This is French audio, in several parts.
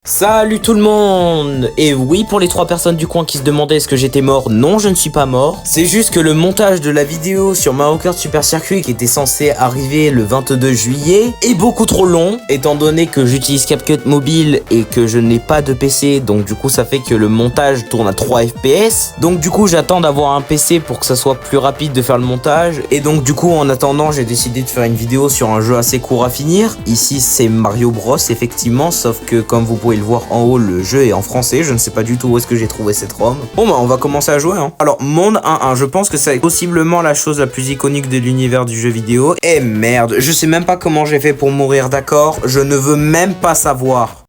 Salut tout le monde! Et oui, pour les 3 personnes du coin qui se demandaient est-ce que j'étais mort, non, je ne suis pas mort. C'est juste que le montage de la vidéo sur Mario Kart Super Circuit qui était censé arriver le 22 juillet est beaucoup trop long, étant donné que j'utilise CapCut mobile et que je n'ai pas de PC, donc du coup ça fait que le montage tourne à 3 FPS. Donc du coup j'attends d'avoir un PC pour que ça soit plus rapide de faire le montage. Et donc du coup en attendant j'ai décidé de faire une vidéo sur un jeu assez court à finir. Ici c'est Mario Bros effectivement, sauf que comme vous pouvez le voir en haut, le jeu est en français. Je ne sais pas du tout où est-ce que j'ai trouvé cette ROM. Bon bah on va commencer à jouer hein. Alors monde 1-1, je pense que c'est possiblement la chose la plus iconique de l'univers du jeu vidéo. Et merde, je sais même pas comment j'ai fait pour mourir, d'accord? Je ne veux même pas savoir.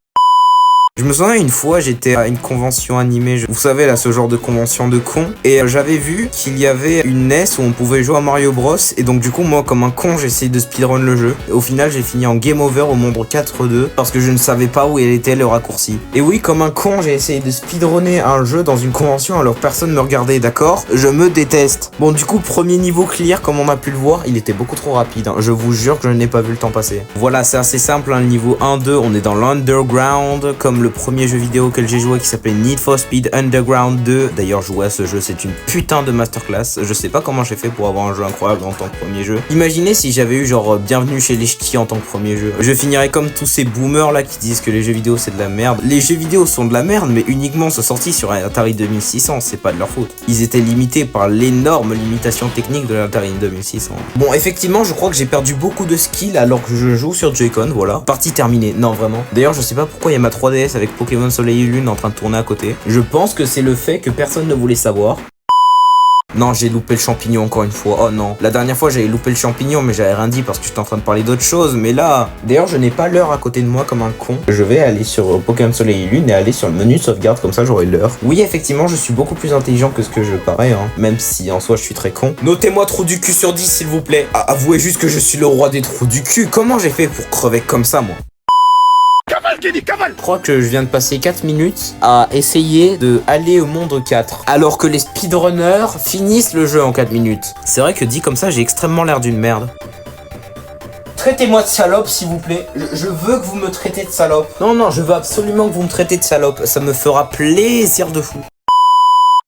Je me souviens une fois, j'étais à une convention animée, vous savez là, ce genre de convention de con, et j'avais vu qu'il y avait une NES où on pouvait jouer à Mario Bros, et donc du coup moi comme un con j'ai essayé de speedrun le jeu, et au final j'ai fini en game over au monde 4-2, parce que je ne savais pas où était le raccourci. Et oui, comme un con j'ai essayé de speedrunner un jeu dans une convention alors personne me regardait, d'accord? Je me déteste. Bon du coup premier niveau clear, comme on a pu le voir, il était beaucoup trop rapide, hein. Je vous jure que je n'ai pas vu le temps passer. Voilà, c'est assez simple, hein, le niveau 1-2, on est dans l'underground, comme le premier jeu vidéo auquel j'ai joué qui s'appelait Need for Speed Underground 2. D'ailleurs, jouer à ce jeu, c'est une putain de masterclass. Je sais pas comment j'ai fait pour avoir un jeu incroyable en tant que premier jeu. Imaginez si j'avais eu genre Bienvenue chez les Ch'tis en tant que premier jeu. Je finirais comme tous ces boomers là qui disent que les jeux vidéo c'est de la merde. Les jeux vidéo sont de la merde, mais uniquement sont sortis sur un Atari 2600, c'est pas de leur faute. Ils étaient limités par l'énorme limitation technique de l'Atari 2600. Bon, effectivement, je crois que j'ai perdu beaucoup de skills alors que je joue sur Joy-Con, voilà. Partie terminée, non vraiment. D'ailleurs, je sais pas pourquoi il y a ma 3DS avec Pokémon Soleil et Lune en train de tourner à côté. Je pense que c'est le fait que personne ne voulait savoir. Non, j'ai loupé le champignon encore une fois. Oh non. La dernière fois, j'avais loupé le champignon, mais j'avais rien dit parce que j'étais en train de parler d'autre chose. Mais là... D'ailleurs, je n'ai pas l'heure à côté de moi comme un con. Je vais aller sur Pokémon Soleil et Lune et aller sur le menu de sauvegarde, comme ça j'aurai l'heure. Oui, effectivement, je suis beaucoup plus intelligent que ce que je parais, hein. Même si en soi, je suis très con. Notez-moi trou du cul sur 10, s'il vous plaît. Avouez juste que je suis le roi des trous du cul. Comment j'ai fait pour crever comme ça, moi? Je crois que je viens de passer 4 minutes à essayer de aller au monde 4 alors que les speedrunners finissent le jeu en 4 minutes. C'est vrai que dit comme ça j'ai extrêmement l'air d'une merde. Traitez-moi de salope s'il vous plaît. Je veux que vous me traitez de salope. Non, je veux absolument que vous me traitez de salope. Ça me fera plaisir de fou.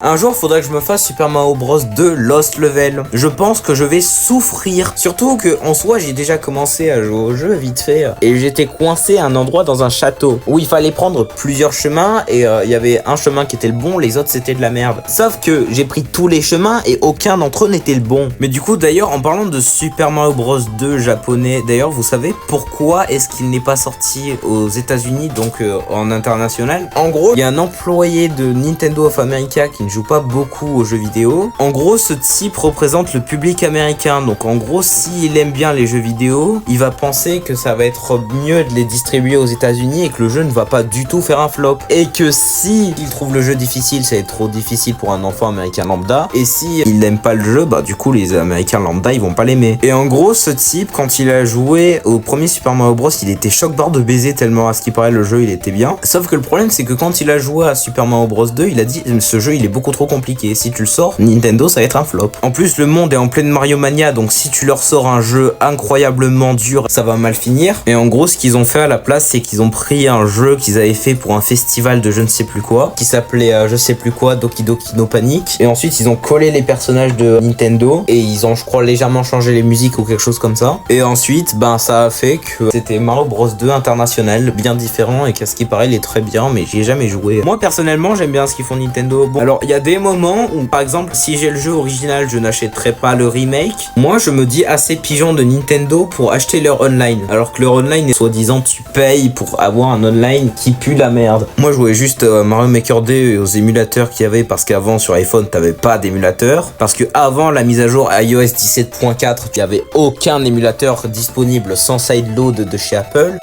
Un jour, faudrait que je me fasse Super Mario Bros 2 Lost Level. Je pense que je vais souffrir. Surtout que, en soi, j'ai déjà commencé à jouer au jeu vite fait. Et j'étais coincé à un endroit dans un château où il fallait prendre plusieurs chemins. Et il y avait un chemin qui était le bon, les autres c'était de la merde. Sauf que j'ai pris tous les chemins et aucun d'entre eux n'était le bon. Mais du coup, d'ailleurs, en parlant de Super Mario Bros 2 japonais, d'ailleurs, vous savez pourquoi est-ce qu'il n'est pas sorti aux États-Unis, donc en international? En gros, il y a un employé de Nintendo of America qui ne joue pas beaucoup aux jeux vidéo. En gros, ce type représente le public américain. Donc en gros, s'il aime bien les jeux vidéo, il va penser que ça va être mieux de les distribuer aux États-Unis et que le jeu ne va pas du tout faire un flop. Et que si il trouve le jeu difficile, ça va être trop difficile pour un enfant américain lambda. Et si il n'aime pas le jeu, bah du coup les Américains lambda ils vont pas l'aimer. Et en gros, ce type, quand il a joué au premier Super Mario Bros, il était choc-barre de baiser tellement à ce qui paraît le jeu il était bien. Sauf que le problème c'est que quand il a joué à Super Mario Bros 2, il a dit ce jeu il est beaucoup trop compliqué, si tu le sors, Nintendo ça va être un flop. En plus le monde est en pleine Mario Mania, donc si tu leur sors un jeu incroyablement dur, ça va mal finir. Et en gros ce qu'ils ont fait à la place, c'est qu'ils ont pris un jeu qu'ils avaient fait pour un festival de je ne sais plus quoi, qui s'appelait je sais plus quoi, Doki Doki no Panic, et ensuite ils ont collé les personnages de Nintendo, et ils ont je crois légèrement changé les musiques ou quelque chose comme ça, et ensuite ben ça a fait que c'était Mario Bros 2 international, bien différent, et qu'à ce qui paraît il est très bien, mais j'y ai jamais joué. Moi personnellement j'aime bien ce qu'ils font Nintendo. Bon, alors il y a des moments où par exemple si j'ai le jeu original je n'achèterai pas le remake. Moi je me dis assez pigeon de Nintendo pour acheter leur online, alors que leur online est soi-disant tu payes pour avoir un online qui pue la merde. Moi je jouais juste Mario Maker 2 aux émulateurs qu'il y avait, parce qu'avant sur iPhone t'avais pas d'émulateur, parce que avant la mise à jour iOS 17.4 il y avait aucun émulateur disponible sans sideload de chez Apple.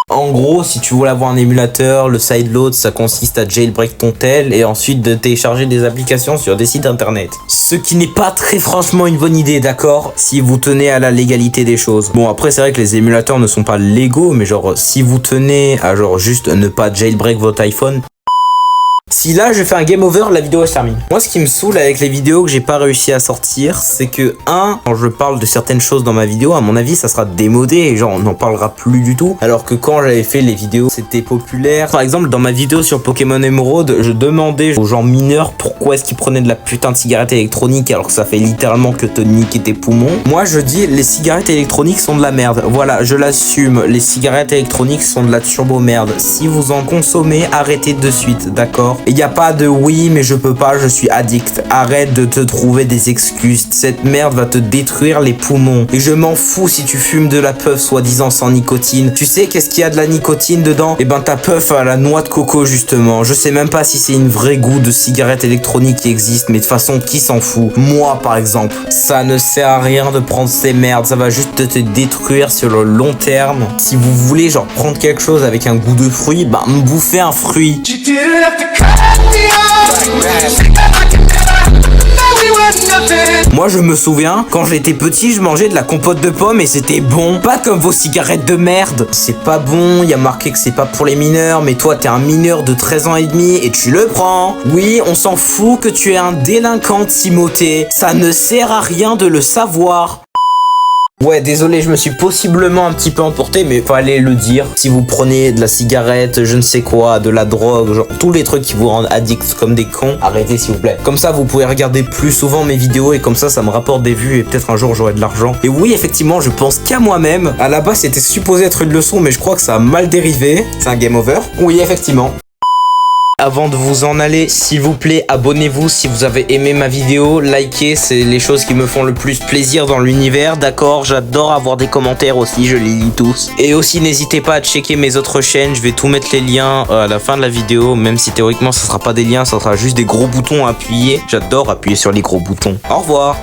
En gros, si tu voulais avoir un émulateur, le sideload, ça consiste à jailbreak ton tel et ensuite de télécharger des applications sur des sites internet. Ce qui n'est pas très franchement une bonne idée, d'accord? Si vous tenez à la légalité des choses. Bon, après, c'est vrai que les émulateurs ne sont pas légaux, mais genre, si vous tenez à genre juste ne pas jailbreak votre iPhone, Si là je fais un game over, la vidéo elle se termine. Moi ce qui me saoule avec les vidéos que j'ai pas réussi à sortir, c'est que quand je parle de certaines choses dans ma vidéo, à mon avis ça sera démodé et genre on n'en parlera plus du tout. Alors que quand j'avais fait les vidéos, c'était populaire. Par exemple dans ma vidéo sur Pokémon Emerald, je demandais aux gens mineurs pourquoi est-ce qu'ils prenaient de la putain de cigarette électronique alors que ça fait littéralement que te niquer tes poumons. Moi je dis les cigarettes électroniques sont de la merde. Voilà, je l'assume, les cigarettes électroniques sont de la turbo merde. Si vous en consommez, arrêtez de suite, d'accord? Il n'y a pas de oui mais je peux pas, je suis addict. Arrête de te trouver des excuses. Cette merde va te détruire les poumons. Et je m'en fous si tu fumes de la puff soi-disant sans nicotine. Tu sais qu'est-ce qu'il y a de la nicotine dedans? Eh ben ta puff à la noix de coco justement. Je sais même pas si c'est une vraie goût de cigarette électronique qui existe, mais de toute façon qui s'en fout? Moi par exemple. Ça ne sert à rien de prendre ces merdes. Ça va juste te détruire sur le long terme. Si vous voulez genre prendre quelque chose avec un goût de fruit, bah bouffez un fruit. Moi je me souviens, quand j'étais petit, je mangeais de la compote de pommes et c'était bon. Pas comme vos cigarettes de merde. C'est pas bon, il y a marqué que c'est pas pour les mineurs, mais toi t'es un mineur de 13 ans et demi et tu le prends. Oui, on s'en fout que tu es un délinquant, Timothée. Ça ne sert à rien de le savoir. Ouais, désolé, je me suis possiblement un petit peu emporté, mais fallait le dire. Si vous prenez de la cigarette, je ne sais quoi, de la drogue, genre tous les trucs qui vous rendent addicts comme des cons, arrêtez s'il vous plaît. Comme ça, vous pouvez regarder plus souvent mes vidéos et comme ça me rapporte des vues et peut-être un jour j'aurai de l'argent. Et oui, effectivement, je pense qu'à moi-même. À la base, c'était supposé être une leçon, mais je crois que ça a mal dérivé. C'est un game over. Oui, effectivement. Avant de vous en aller, s'il vous plaît, abonnez-vous si vous avez aimé ma vidéo, likez, c'est les choses qui me font le plus plaisir dans l'univers, d'accord? J'adore avoir des commentaires aussi, je les lis tous. Et aussi, n'hésitez pas à checker mes autres chaînes, je vais tout mettre les liens à la fin de la vidéo, même si théoriquement ça sera pas des liens, ça sera juste des gros boutons à appuyer. J'adore appuyer sur les gros boutons. Au revoir!